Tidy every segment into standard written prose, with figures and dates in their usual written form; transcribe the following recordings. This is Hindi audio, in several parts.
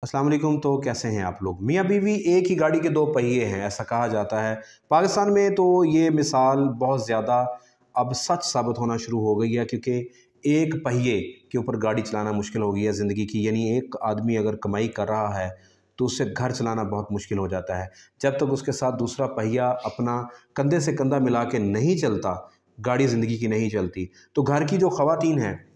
अस्सलाम वालेकुम। तो कैसे हैं आप लोग? मियाँ बीवी एक ही गाड़ी के दो पहिए हैं, ऐसा कहा जाता है। पाकिस्तान में तो ये मिसाल बहुत ज़्यादा अब सच साबित होना शुरू हो गई है, क्योंकि एक पहिए के ऊपर गाड़ी चलाना मुश्किल हो गई है ज़िंदगी की। यानी एक आदमी अगर कमाई कर रहा है तो उससे घर चलाना बहुत मुश्किल हो जाता है। जब तक उसके साथ दूसरा पहिया अपना कंधे से कंधा मिला के नहीं चलता, गाड़ी ज़िंदगी की नहीं चलती। तो घर की जो ख़वातीन हैं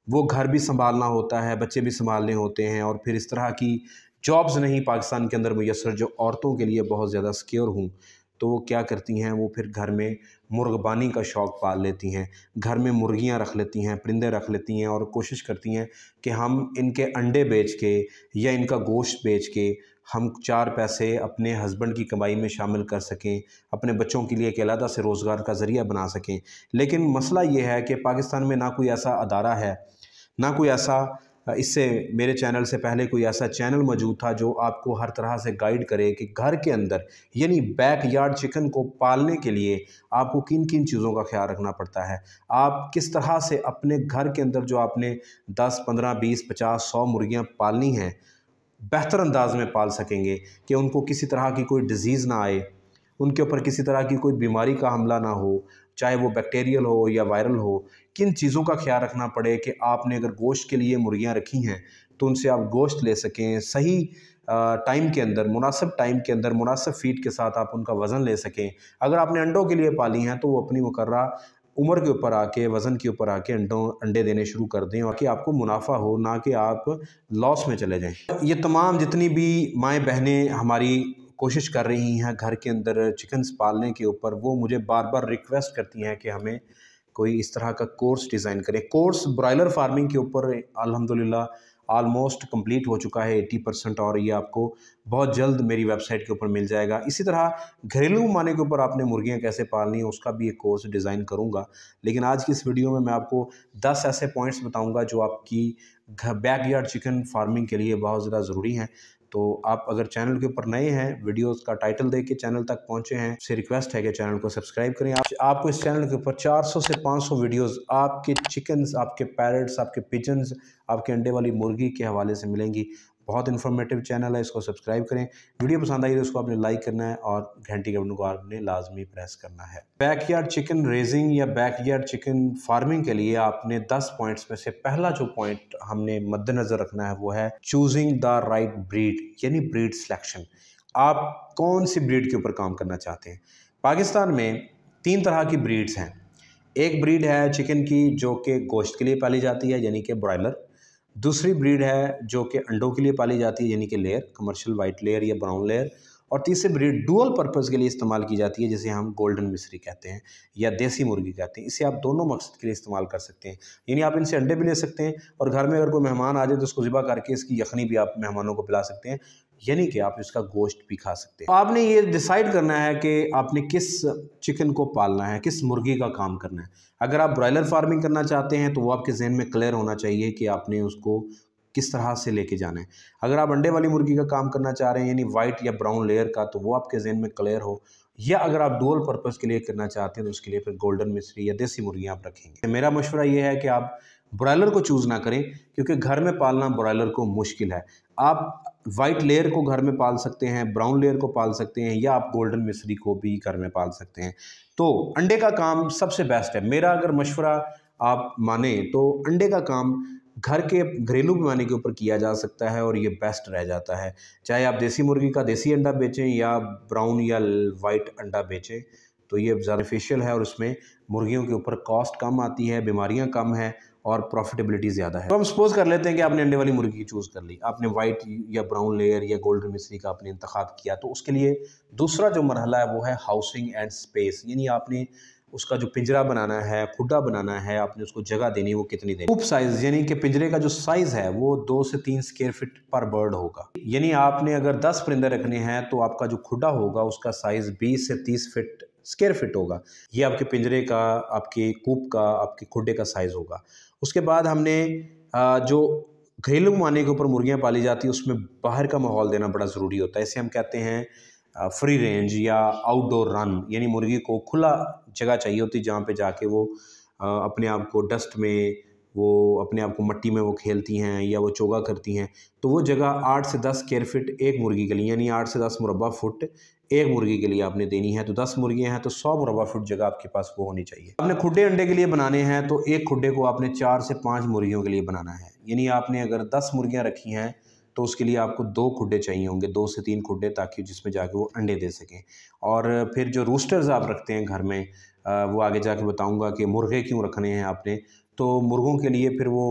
वो घर भी सँभालना होता है, बच्चे भी सँभालने होते हैं, और फिर इस तरह की जॉब्स नहीं पाकिस्तान के अंदर मुयस्सर जो औरतों के लिए बहुत ज़्यादा सिक्योर हों। तो वो क्या करती हैं, वो फिर घर में मुर्ग़बानी का शौक़ पाल लेती हैं। घर में मुर्गियाँ रख लेती हैं, परिंदे रख लेती हैं और कोशिश करती हैं कि हम इनके अंडे बेच के या इनका गोश्त बेच के हम 4 पैसे अपने हस्बैंड की कमाई में शामिल कर सकें, अपने बच्चों के लिए एक अलहदा से रोज़गार का ज़रिया बना सकें। लेकिन मसला ये है कि पाकिस्तान में ना कोई ऐसा अदारा है, ना कोई ऐसा इससे मेरे चैनल से पहले कोई ऐसा चैनल मौजूद था जो आपको हर तरह से गाइड करे कि घर के अंदर यानी बैकयार्ड चिकन को पालने के लिए आपको किन किन चीज़ों का ख्याल रखना पड़ता है। आप किस तरह से अपने घर के अंदर जो आपने 10, 15, 20, 50, 100 मुर्गियाँ पालनी हैं, बेहतर अंदाज में पाल सकेंगे कि उनको किसी तरह की कोई डिज़ीज़ ना आए, उनके ऊपर किसी तरह की कोई बीमारी का हमला ना हो, चाहे वो बैक्टीरियल हो या वायरल हो। किन चीज़ों का ख्याल रखना पड़े कि आपने अगर गोश्त के लिए मुर्गियाँ रखी हैं तो उनसे आप गोश्त ले सकें, सही टाइम के अंदर, मुनासिब टाइम के अंदर, मुनासिब फ़ीड के साथ आप उनका वज़न ले सकें। अगर आपने अंडों के लिए पाली हैं तो वो अपनी मुकर्रा उम्र के ऊपर आके, वज़न के ऊपर आके अंडे देने शुरू कर दें, और कि आपको मुनाफ़ा हो, ना कि आप लॉस में चले जाएँ। ये तमाम जितनी भी माएँ-बहनें हमारी कोशिश कर रही हैं घर के अंदर चिकन्स पालने के ऊपर, वो मुझे बार-बार रिक्वेस्ट करती हैं कि हमें कोई इस तरह का कोर्स डिज़ाइन करें। कोर्स ब्रॉयलर फार्मिंग के ऊपर अल्हम्दुलिल्लाह ऑलमोस्ट कंप्लीट हो चुका है 80%, और ये आपको बहुत जल्द मेरी वेबसाइट के ऊपर मिल जाएगा। इसी तरह घरेलू पैमाने के ऊपर आपने मुर्गियाँ कैसे पालनी है उसका भी एक कोर्स डिज़ाइन करूँगा। लेकिन आज की इस वीडियो में मैं आपको 10 ऐसे पॉइंट्स बताऊँगा जो आपकी बैकयार्ड चिकन फार्मिंग के लिए बहुत ज़्यादा ज़रूरी हैं। तो आप अगर चैनल के ऊपर नए हैं, वीडियोस का टाइटल देख के चैनल तक पहुंचे हैं, से रिक्वेस्ट है कि चैनल को सब्सक्राइब करें। आपको इस चैनल के ऊपर 400 से 500 वीडियोस आपके चिकन्स, आपके पैरट्स, आपके पिजन्स, आपके अंडे वाली मुर्गी के हवाले से मिलेंगी। बहुत इन्फॉर्मेटिव चैनल है, इसको सब्सक्राइब करें। वीडियो पसंद आई तो उसको आपने लाइक करना है और घंटी के बटन को आपने लाजमी प्रेस करना है। बैकयार्ड चिकन रेजिंग या बैकयार्ड चिकन फार्मिंग के लिए आपने 10 पॉइंट्स में से पहला जो पॉइंट हमने मद्देनज़र रखना है वो है चूजिंग द राइट ब्रीड, यानी ब्रीड सिलेक्शन। आप कौन सी ब्रीड के ऊपर काम करना चाहते हैं? पाकिस्तान में 3 तरह की ब्रीड्स हैं। एक ब्रीड है चिकन की जो कि गोश्त के लिए पाली जाती है, यानी कि ब्रॉयलर। दूसरी ब्रीड है जो कि अंडों के लिए पाली जाती है, यानी कि लेयर, कमर्शियल वाइट लेयर या ब्राउन लेयर। और तीसरी ब्रीड डुअल पर्पज़ के लिए इस्तेमाल की जाती है, जिसे हम गोल्डन मिस्री कहते हैं या देसी मुर्गी कहते हैं। इसे आप दोनों मकसद के लिए इस्तेमाल कर सकते हैं, यानी आप इनसे अंडे भी ले सकते हैं और घर में अगर कोई मेहमान आ जाए तो उसको ज़िबा करके इसकी यखनी भी आप मेहमानों को पिला सकते हैं, यानी कि आप इसका गोश्त भी खा सकते हैं। आपने ये डिसाइड करना है कि आपने किस चिकन को पालना है, किस मुर्गी का काम करना है। अगर आप ब्रॉयलर फार्मिंग करना चाहते हैं तो वो आपके जहन में क्लियर होना चाहिए कि आपने उसको किस तरह से लेके जाना है। अगर आप अंडे वाली मुर्गी का काम करना चाह रहे हैं, यानी वाइट या ब्राउन लेयर का, तो वो आपके जहन में क्लियर हो। या अगर आप डुअल पर्पज़ के लिए करना चाहते हैं तो उसके लिए फिर गोल्डन मिस्री या देसी मुर्गियाँ आप रखेंगे। मेरा मशवरा ये है कि आप ब्रॉयलर को चूज़ ना करें, क्योंकि घर में पालना ब्रॉयलर को मुश्किल है। आप वाइट लेयर को घर में पाल सकते हैं, ब्राउन लेयर को पाल सकते हैं, या आप गोल्डन मिस्री को भी घर में पाल सकते हैं। तो अंडे का काम सबसे बेस्ट है। मेरा अगर मशवरा आप माने तो अंडे का काम घर के घरेलू पैमाने के ऊपर किया जा सकता है और ये बेस्ट रह जाता है। चाहे आप देसी मुर्गी का देसी अंडा बेचें या ब्राउन या वाइट अंडा बेचें, तो ये ज़्यादा बेनिफिशियल है और उसमें मुर्गियों के ऊपर कॉस्ट कम आती है, बीमारियां कम हैं और प्रॉफिटेबिलिटी ज़्यादा है। तो हम सपोज कर लेते हैं कि आपने अंडे वाली मुर्गी चूज़ कर ली, आपने वाइट या ब्राउन लेयर या गोल्डन मिस्री का आपने इंतखाब किया, तो उसके लिए दूसरा जो मरहला है वो है हाउसिंग एंड स्पेस, यानी आपने उसका जो पिंजरा बनाना है, खुड्डा बनाना है, आपने उसको जगह देनी है, वो कितनी देनी। कूप साइज़ यानी कि पिंजरे का जो साइज़ है वो 2 से 3 स्क्वायर फीट पर बर्ड होगा। यानी आपने अगर 10 परिंदे रखने हैं तो आपका जो खुड्डा होगा उसका साइज़ 20 से 30 फीट स्क्वायर फीट होगा। ये आपके पिंजरे का, आपके कूप का, आपके खुड्डे का साइज़ होगा। उसके बाद हमने जो घरेलू पैमाने के ऊपर मुर्गियाँ पाली जाती है उसमें बाहर का माहौल देना बड़ा ज़रूरी होता है। इसे हम कहते हैं फ्री रेंज या आउटडोर रन, यानी मुर्गी को खुला जगह चाहिए होती है जहाँ पे जाके वो अपने आप को डस्ट में, वो अपने आप को मिट्टी में वो खेलती हैं या वो चोगा करती हैं, तो वो जगह 8 से 10 स्क्वायर फिट एक मुर्गी के लिए, यानी 8 से 10 मुरबा फुट एक मुर्गी के लिए आपने देनी है। तो 10 मुर्गियां हैं तो 100 मुरबा फुट जगह आपके पास वो होनी चाहिए। आपने खुडे अंडे के लिए बनाने हैं तो एक खुडे को आपने 4 से 5 मुर्गियों के लिए बनाना है। यानी आपने अगर 10 मुर्गियां रखी हैं तो उसके लिए आपको 2 खुडे चाहिए होंगे, 2 से 3 खुडे, ताकि जिसमें जाके वो अंडे दे सकें। और फिर जो रूस्टर्स आप रखते हैं घर में, वो आगे जाके बताऊंगा कि मुर्गे क्यों रखने हैं आपने। तो मुर्गों के लिए फिर वो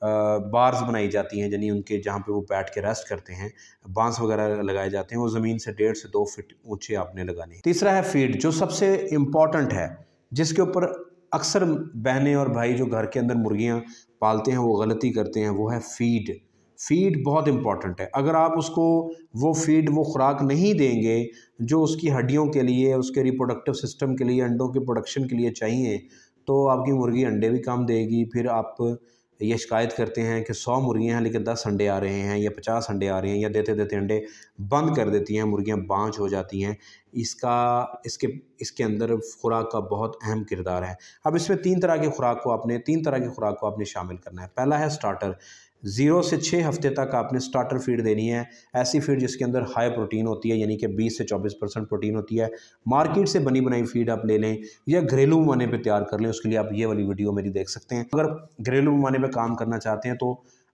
बार्स बनाई जाती हैं, यानी उनके जहाँ पे वो बैठ के रेस्ट करते हैं, बांस वगैरह लगाए जाते हैं, वो ज़मीन से 1.5 से 2 फीट ऊंचे आपने लगाने हैं। तीसरा है फीड, जो सबसे इम्पॉर्टेंट है, जिसके ऊपर अक्सर बहनें और भाई जो घर के अंदर मुर्गियाँ पालते हैं वो गलती करते हैं, वो है फीड। फीड बहुत इंपॉर्टेंट है। अगर आप उसको वो फीड, वो खुराक नहीं देंगे जो उसकी हड्डियों के लिए, उसके रिप्रोडक्टिव सिस्टम के लिए, अंडों के प्रोडक्शन के लिए चाहिए, तो आपकी मुर्गी अंडे भी कम देगी। फिर आप ये शिकायत करते हैं कि 100 मुर्गियां हैं लेकिन 10 अंडे आ रहे हैं या 50 अंडे आ रहे हैं, या देते देते अंडे बंद कर देती हैं, मुर्गियां बांझ हो जाती हैं। इसके अंदर खुराक का बहुत अहम किरदार है। अब इसमें तीन तरह की खुराक को आपने शामिल करना है। पहला है स्टार्टर। 0 से 6 हफ्ते तक आपने स्टार्टर फीड देनी है। ऐसी फीड जिसके अंदर हाई प्रोटीन होती है, यानी कि 20 से 24% प्रोटीन होती है। मार्केट से बनी बनाई फीड आप ले लें या घरेलू पैमाने पे तैयार कर लें। उसके लिए आप ये वाली वीडियो मेरी देख सकते हैं। अगर घरेलू पैमाने पे काम करना चाहते हैं तो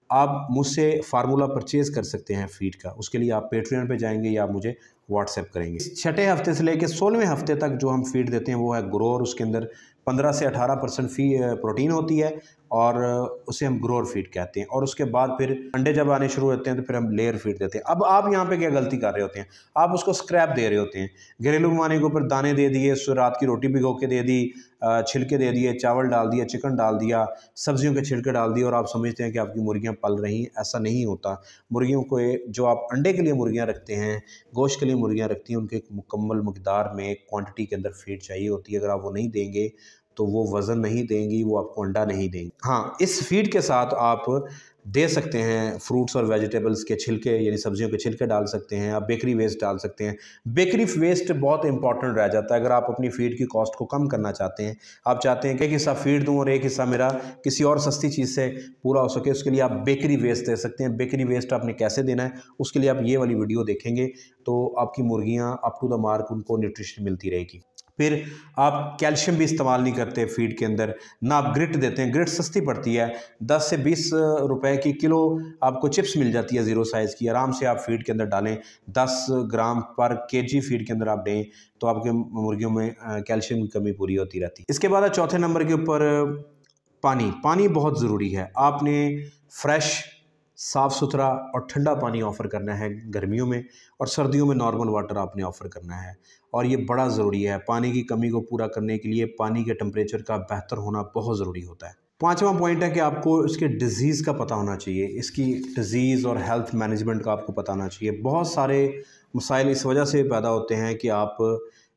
आप मुझसे फार्मूला परचेज़ कर सकते हैं फ़ीड का। उसके लिए आप पेट्रियन पे जाएंगे या आप मुझे व्हाट्सएप करेंगे। 6ठे हफ्ते से लेकर 16वें हफ्ते तक जो हम फीड देते हैं वो है ग्रोअर। उसके अंदर 15 से 18% प्रोटीन होती है और उसे हम ग्रोअर फीड कहते हैं। और उसके बाद फिर अंडे जब आने शुरू होते हैं तो फिर हम लेयर फीड देते हैं। अब आप यहाँ पे क्या गलती कर रहे होते हैं, आप उसको स्क्रैप दे रहे होते हैं। घरेलू पैमाने के ऊपर दाने दे दिए, रात की रोटी भिगो के दे दी, छिलके दे दिए, चावल डाल दिया, चिकन डाल दिया, सब्जियों के छिलके डाल दिए और आप समझते हैं कि आपकी मुर्गियाँ पल रही हैं। ऐसा नहीं होता। मुर्गियों को जो आप अंडे के लिए मुर्गियाँ रखते हैं, गोश्त के लिए मुर्गियाँ रखती हैं, उनके एक मुकम्मल मकदार में, क्वांटिटी के अंदर फीड चाहिए होती है। अगर आप वो नहीं देंगे तो वो वज़न नहीं देंगी, वो आपको अंडा नहीं देंगी। हाँ, इस फीड के साथ आप दे सकते हैं फ्रूट्स और वेजिटेबल्स के छिलके, यानी सब्जियों के छिलके डाल सकते हैं। आप बेकरी वेस्ट डाल सकते हैं। बेकरी वेस्ट बहुत इंपॉर्टेंट रह जाता है अगर आप अपनी फीड की कॉस्ट को कम करना चाहते हैं। आप चाहते हैं कि एक हिस्सा फीड दूं और एक हिस्सा मेरा किसी और सस्ती चीज़ से पूरा हो सके, उसके लिए आप बेकरी वेस्ट दे सकते हैं। बेकरी वेस्ट आपने कैसे देना है, उसके लिए आप ये वाली वीडियो देखेंगे तो आपकी मुर्गियाँ अप टू द मार्क, उनको न्यूट्रिशन मिलती रहेगी। फिर आप कैल्शियम भी इस्तेमाल नहीं करते फीड के अंदर, ना आप ग्रिट देते हैं। ग्रिट सस्ती पड़ती है, 10 से 20 रुपए की किलो आपको चिप्स मिल जाती है 0 साइज़ की। आराम से आप फीड के अंदर डालें, 10 ग्राम पर केजी फीड के अंदर आप दें तो आपके मुर्गियों में कैल्शियम की कमी पूरी होती रहती है। इसके बाद चौथे नंबर के ऊपर पानी बहुत ज़रूरी है। आपने फ्रेश, साफ़ सुथरा और ठंडा पानी ऑफ़र करना है गर्मियों में, और सर्दियों में नॉर्मल वाटर आपने ऑफ़र करना है। और ये बड़ा ज़रूरी है। पानी की कमी को पूरा करने के लिए पानी के टेम्परेचर का बेहतर होना बहुत ज़रूरी होता है। पाँचवा पॉइंट है कि आपको इसके डिज़ीज़ का पता होना चाहिए। इसकी डिज़ीज़ और हेल्थ मैनेजमेंट का आपको पता होना चाहिए। बहुत सारे मसाइल इस वजह से पैदा होते हैं कि आप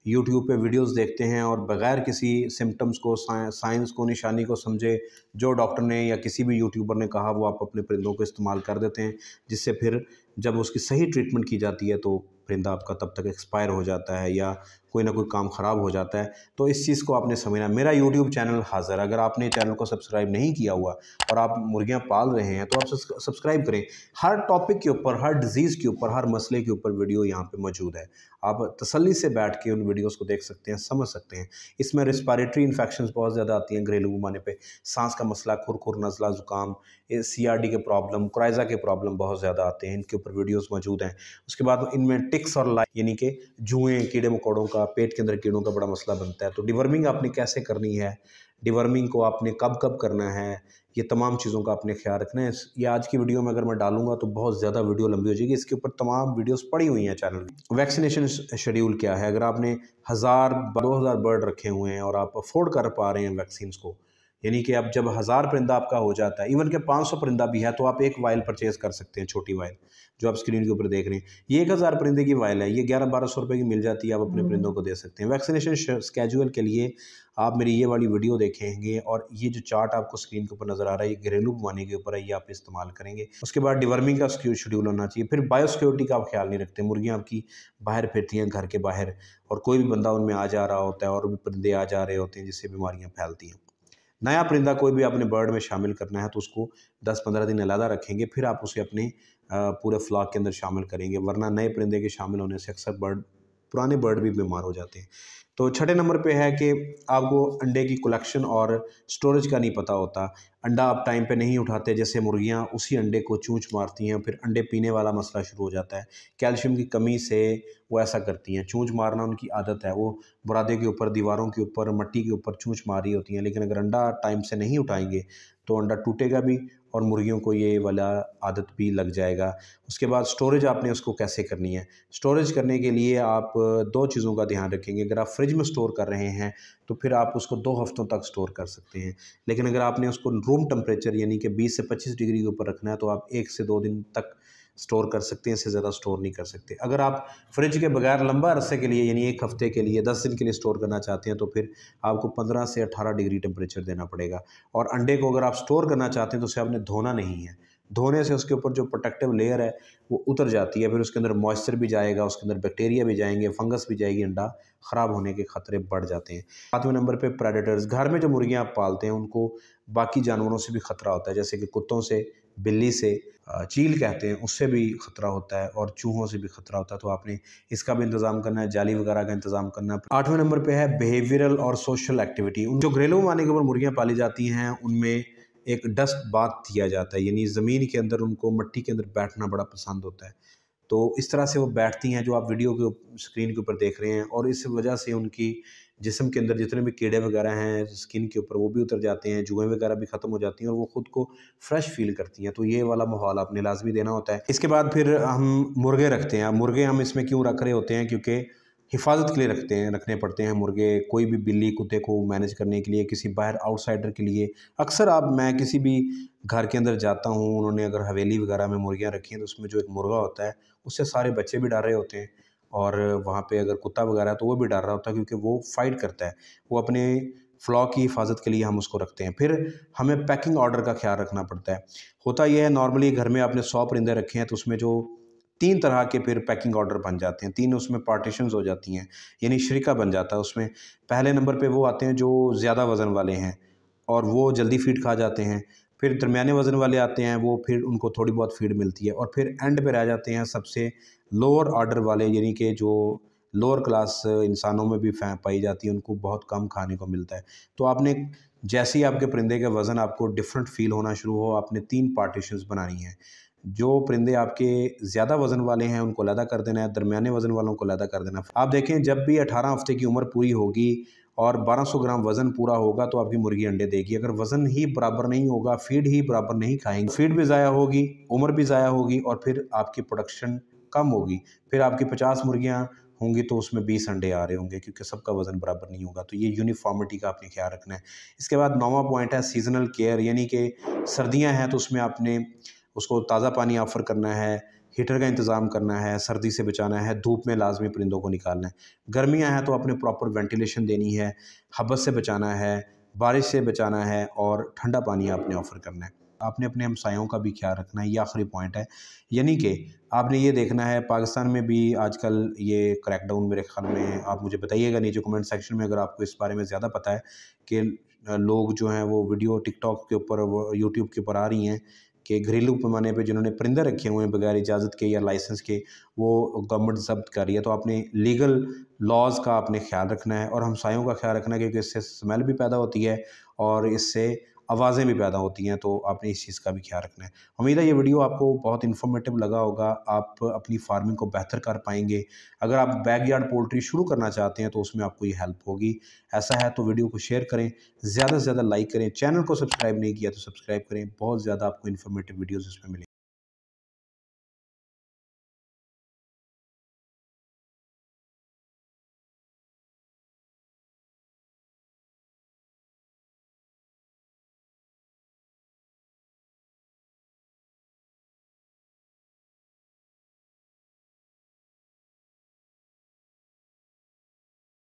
यूट्यूब पे वीडियोस देखते हैं और बग़ैर किसी सिम्टम्स को, साइंस को, निशानी को समझे जो डॉक्टर ने या किसी भी यूट्यूबर ने कहा वो आप अपने परिंदों को इस्तेमाल कर देते हैं, जिससे फिर जब उसकी सही ट्रीटमेंट की जाती है तो परिंदा आपका तब तक एक्सपायर हो जाता है या कोई ना कोई काम ख़राब हो जाता है। तो इस चीज़ को आपने समझना। मेरा यूट्यूब चैनल हाज़िर, अगर आपने चैनल को सब्सक्राइब नहीं किया हुआ और आप मुर्गियाँ पाल रहे हैं तो आप सब्सक्राइब करें। हर टॉपिक के ऊपर, हर डिज़ीज़ के ऊपर, हर मसले के ऊपर वीडियो यहाँ पे मौजूद है। आप तसल्ली से बैठ के उन वीडियोज़ को देख सकते हैं, समझ सकते हैं। इसमें रिस्पायरेटरी इन्फेक्शंस बहुत ज़्यादा आती हैं घरेलू पैमाने पे, सांस का मसला, खुर नज़ला, ज़ुकाम, CRD के प्रॉब्लम, कोराइज़ा के प्रॉब्लम बहुत ज़्यादा आते हैं। इनके ऊपर वीडियोज़ मौजूद हैं। उसके बाद इनमें टिक्स और लाइट, यानी कि जुएँ, कीड़े मकोड़ों का, पेट के अंदर कीड़ों का बड़ा मसला बनता है। तो डिवर्मिंग आपने कैसे करनी है, डिवर्मिंग को आपने कब कब करना है, ये तमाम चीज़ों का आपने ख्याल रखना है। ये आज की वीडियो में अगर मैं डालूंगा तो बहुत ज़्यादा वीडियो लंबी हो जाएगी। इसके ऊपर तमाम वीडियोस पड़ी हुई हैं चैनल में। वैक्सीनेशन शेड्यूल क्या है, अगर आपने 1000-2000 बर्ड रखे हुए हैं और आप अफोर्ड कर पा रहे हैं वैक्सीन को, यानी कि अब जब 1000 परिंदा आपका हो जाता है, इवन के 500 परिंदा भी है, तो आप एक वाइल परचेज़ कर सकते हैं, छोटी वाइल जो आप स्क्रीन के ऊपर देख रहे हैं। ये 1000 परिंदे की वाइल है, ये 1100-1200 रुपये की मिल जाती है, आप अपने परिंदों को दे सकते हैं। वैक्सीनेशन स्केड्यूल के लिए आप मेरी ये वाली वीडियो देखेंगे और ये जो चार्ट आपको स्क्रीन के ऊपर नज़र आ रहा है, ये घरेलू पैमाने के ऊपर है, ये आप इस्तेमाल करेंगे। उसके बाद डिवर्मिंग का शेड्यूल होना चाहिए। फिर बायोसिक्योरिटी का आप ख्याल नहीं रखते। मुर्गियाँ आपकी बाहर फिरती हैं घर के बाहर और कोई भी बंदा उनमें आ जा रहा होता है और भी परिंदे आ जा रहे होते हैं जिससे बीमारियाँ फैलती हैं। नया परिंदा कोई भी आपने बर्ड में शामिल करना है तो उसको 10-15 दिन अलहदा रखेंगे, फिर आप उसे अपने पूरे फ्लॉक के अंदर शामिल करेंगे, वरना नए परिंदे के शामिल होने से अक्सर पुराने बर्ड भी बीमार हो जाते हैं। तो छठे नंबर पे है कि आपको अंडे की कलेक्शन और स्टोरेज का नहीं पता होता। अंडा आप टाइम पे नहीं उठाते, जैसे मुर्गियां उसी अंडे को चूंच मारती हैं, फिर अंडे पीने वाला मसला शुरू हो जाता है। कैल्शियम की कमी से वो ऐसा करती हैं, चूंच मारना उनकी आदत है। वो बुरादे के ऊपर, दीवारों के ऊपर, मिट्टी के ऊपर चूंच मार रही होती हैं, लेकिन अगर अंडा टाइम से नहीं उठाएंगे तो अंडा टूटेगा भी और मुर्गियों को ये वाला आदत भी लग जाएगा। उसके बाद स्टोरेज आपने उसको कैसे करनी है। स्टोरेज करने के लिए आप दो चीज़ों का ध्यान रखेंगे। अगर आप फ्रिज में स्टोर कर रहे हैं तो फिर आप उसको 2 हफ्तों तक स्टोर कर सकते हैं, लेकिन अगर आपने उसको रूम टेम्परेचर यानी कि 20 से 25 डिग्री के ऊपर रखना है तो आप 1 से 2 दिन तक स्टोर कर सकते हैं, इससे ज़्यादा स्टोर नहीं कर सकते। अगर आप फ्रिज के बगैर लंबा अरसे के लिए यानी 1 हफ्ते के लिए, 10 दिन के लिए स्टोर करना चाहते हैं तो फिर आपको 15 से 18 डिग्री टेम्परेचर देना पड़ेगा। और अंडे को अगर आप स्टोर करना चाहते हैं तो उसे आपने धोना नहीं है। धोने से उसके ऊपर जो प्रोटेक्टिव लेयर है वो उतर जाती है, फिर उसके अंदर मॉइस्चर भी जाएगा, उसके अंदर बैक्टीरिया भी जाएंगे, फंगस भी जाएगी, अंडा ख़राब होने के खतरे बढ़ जाते हैं। 7वें नंबर पे प्रेडेटर्स। घर में जो मुर्गियाँ आप पालते हैं उनको बाकी जानवरों से भी खतरा होता है, जैसे कि कुत्तों से, बिल्ली से, चील कहते हैं उससे भी खतरा होता है और चूहों से भी खतरा होता है। तो आपने इसका भी इंतज़ाम करना है, जाली वगैरह का इंतज़ाम करना है। 8वें नंबर पे है बिहेवियरल और सोशल एक्टिविटी। जो घरेलू पैमाने के ऊपर मुर्गियाँ पाली जाती हैं उनमें एक डस्ट बाथ दिया जाता है, यानी ज़मीन के अंदर उनको मिट्टी के अंदर बैठना बड़ा पसंद होता है। तो इस तरह से वो बैठती हैं जो आप वीडियो के स्क्रीन के ऊपर देख रहे हैं, और इस वजह से उनकी जिस्म के अंदर जितने भी कीड़े वगैरह हैं स्किन के ऊपर वो भी उतर जाते हैं, जुएँ वगैरह भी ख़त्म हो जाती हैं और वो ख़ुद को फ्रेश फील करती हैं। तो ये वाला माहौल आपने लाजमी देना होता है। इसके बाद फिर हम मुर्गे रखते हैं। मुर्गे हम इसमें क्यों रख रहे होते हैं, क्योंकि हिफाजत के लिए रखने पड़ते हैं मुर्गे। कोई भी बिल्ली कुत्ते को मैनेज करने के लिए, किसी बाहर आउटसाइडर के लिए। अक्सर मैं किसी भी घर के अंदर जाता हूँ, उन्होंने अगर हवेली वगैरह में मुर्गियाँ रखी हैं तो उसमें जो एक मुर्गा होता है उससे सारे बच्चे भी डर रहे होते हैं, और वहाँ पे अगर कुत्ता वगैरह है तो वो भी डर रहा होता है, क्योंकि वो फाइट करता है। वो अपने फ्लॉक की हिफाजत के लिए हम उसको रखते हैं। फिर हमें पैकिंग ऑर्डर का ख्याल रखना पड़ता है। होता यह है, नॉर्मली घर में आपने 100 परिंदे रखे हैं तो उसमें जो 3 तरह के फिर पैकिंग ऑर्डर बन जाते हैं, 3 उसमें पार्टीशंस हो जाती हैं, यानी शरीका बन जाता है उसमें। पहले नंबर पे वो आते हैं जो ज़्यादा वज़न वाले हैं और वो जल्दी फीड खा जाते हैं। फिर दरमियाने वज़न वाले आते हैं, वो फिर उनको थोड़ी बहुत फीड मिलती है, और फिर एंड पे रह जाते हैं सबसे लोअर ऑर्डर वाले, यानी कि जो लोअर क्लास इंसानों में भी पाई जाती है, उनको बहुत कम खाने को मिलता है। तो आपने जैसे ही आपके परिंदे का वज़न आपको डिफरेंट फील होना शुरू हो, आपने 3 पार्टीशंस बनानी है। जो परिंदे आपके ज़्यादा वज़न वाले हैं उनको अलहदा कर देना है, दरमियाने वज़न वालों को अलहदा कर देना। आप देखें, जब भी 18 हफ्ते की उम्र पूरी होगी और 1200 ग्राम वज़न पूरा होगा तो आपकी मुर्गी अंडे देगी। अगर वज़न ही बराबर नहीं होगा, फीड ही बराबर नहीं खाएँगी, फीड भी ज़ाया होगी, उम्र भी ज़ाया होगी और फिर आपकी प्रोडक्शन कम होगी। फिर आपकी 50 मुर्गियाँ होंगी तो उसमें 20 अंडे आ रहे होंगे, क्योंकि सबका वज़न बराबर नहीं होगा। तो ये यूनिफ़ॉर्मिटी का आपने ख्याल रखना है। इसके बाद 9वां पॉइंट है सीज़नल केयर, यानी कि सर्दियाँ हैं तो उसमें आपने उसको ताज़ा पानी ऑफ़र करना है, हीटर का इंतज़ाम करना है, सर्दी से बचाना है, धूप में लाज़मी परिंदों को निकालना है। गर्मियाँ हैं तो आपने प्रॉपर वेंटिलेशन देनी है, हबस से बचाना है, बारिश से बचाना है और ठंडा पानी आपने ऑफ़र करना है। आपने अपने हमसायों का भी ख्याल रखना है, ये आखिरी पॉइंट है। यानी कि आपने ये देखना है, पाकिस्तान में भी आजकल ये क्रैकडाउन मेरे ख़्याल में, आप मुझे बताइएगा नीचे कमेंट सेक्शन में अगर आपको इस बारे में ज़्यादा पता है कि लोग जो हैं वो वीडियो टिकटॉक के ऊपर, वो यूट्यूब के ऊपर आ रही हैं कि घरेलू पैमाने पे जिन्होंने परिंदे रखे हुए हैं बगैर इजाज़त के या लाइसेंस के, वो गवर्नमेंट ज़ब्त कर रही है। तो आपने लीगल लॉज़ का आपने ख्याल रखना है और हमसायों का ख्याल रखना है, क्योंकि इससे स्मेल भी पैदा होती है और इससे आवाज़ें भी पैदा होती हैं, तो आपने इस चीज़ का भी ख्याल रखना है। उम्मीद है ये वीडियो आपको बहुत इन्फॉर्मेटिव लगा होगा, आप अपनी फार्मिंग को बेहतर कर पाएंगे। अगर आप बैकयार्ड पोल्ट्री शुरू करना चाहते हैं तो उसमें आपको ये हेल्प होगी। ऐसा है तो वीडियो को शेयर करें, ज़्यादा से ज़्यादा लाइक करें, चैनल को सब्सक्राइब नहीं किया तो सब्सक्राइब करें। बहुत ज़्यादा आपको इन्फॉर्मेटिव वीडियोज़ इसमें मिलेंगी।